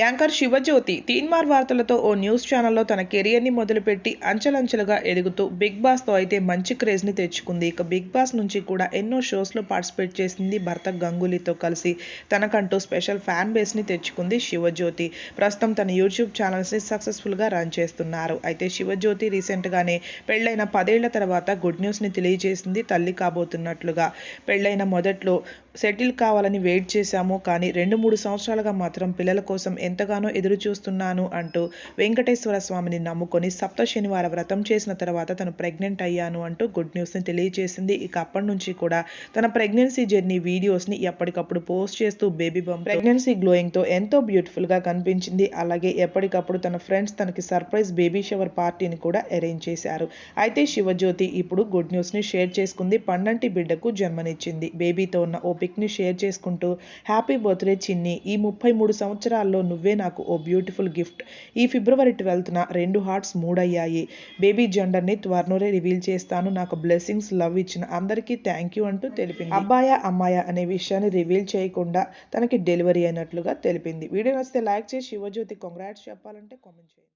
Anchor Shivajyothi Teenmar వార్తలతో ఓ news ఛానల్లో తన కెరియర్ని మొదలుపెట్టి అంచెలంచెలుగా ఎదుగుతూ బిగ్ బాస్తో అయితే మంచి క్రేజ్ని తెచ్చుకుంది. ఇక బిగ్ బాస్ నుంచి కూడా ఎన్నో షోస్లో పార్టిసిపేట్ చేసింది. భర్త గంగూలీతో కలిసి తనకంటూ స్పెషల్ ఫ్యాన్ బేస్ని తెచ్చుకుంది శివజ్యోతి. ప్రస్తుతం తన యూట్యూబ్ ఛానల్స్ని సక్సెస్ఫుల్గా రన్ చేస్తున్నారు. అయితే శివజ్యోతి రీసెంట్గానే పెళ్ళైన 10 ఏళ్ల తర్వాత గుడ్ న్యూస్ని తెలియజేసింది. తల్లి కాబోతున్నట్లుగా. పెళ్ళైన మొదట్లో సెటిల్ కావాలని వెయిట్ చేశాము, కానీ 2-3 సంవత్సరాలుగా మాత్రం పిల్లల కోసం ఎంతగానో ఎదురు చూస్తున్నాను అంటూ వెంకటేశ్వర స్వామిని నమ్ముకొని సప్త శనివార వ్రతం చేసిన తర్వాత తను ప్రెగ్నెంట్ అయ్యాను అంటూ గుడ్ న్యూస్ని తెలియజేసింది. ఇక అప్పటి నుంచి కూడా తన ప్రెగ్నెన్సీ జర్నీ వీడియోస్ని ఎప్పటికప్పుడు పోస్ట్ చేస్తూ బేబీ బంప్ ప్రెగ్నెన్సీ గ్లోయింగ్తో ఎంతో బ్యూటిఫుల్గా కనిపించింది. అలాగే ఎప్పటికప్పుడు తన ఫ్రెండ్స్ తనకి సర్ప్రైజ్ బేబీ షవర్ పార్టీని కూడా అరేంజ్ చేశారు. అయితే శివజ్యోతి ఇప్పుడు గుడ్ న్యూస్ని షేర్ చేసుకుంది. పండంటి బిడ్డకు జన్మనిచ్చింది. బేబీతో ఉన్న ఓ పిక్ని షేర్ చేసుకుంటూ హ్యాపీ బర్త్డే చిన్ని, ఈ 33 సంవత్సరాల్లో నువ్వే నాకు ఓ బ్యూటిఫుల్ గిఫ్ట్. ఈ ఫిబ్రవరి 12న 2 హార్ట్స్ 3 అయ్యాయి. బేబీ జెండర్ని త్వరలోనే రివీల్ చేస్తాను. నాకు బ్లెస్సింగ్స్, లవ్ ఇచ్చిన అందరికీ థ్యాంక్ యూ అంటూ తెలిపింది. అబ్బాయా అమ్మాయా అనే విషయాన్ని రివీల్ చేయకుండా తనకి డెలివరీ అయినట్లుగా తెలిపింది. వీడియో నచ్చితే లైక్ చేసి శివజ్యోతి కంగ్రాట్స్ చెప్పాలంటే కామెంట్ చేయండి.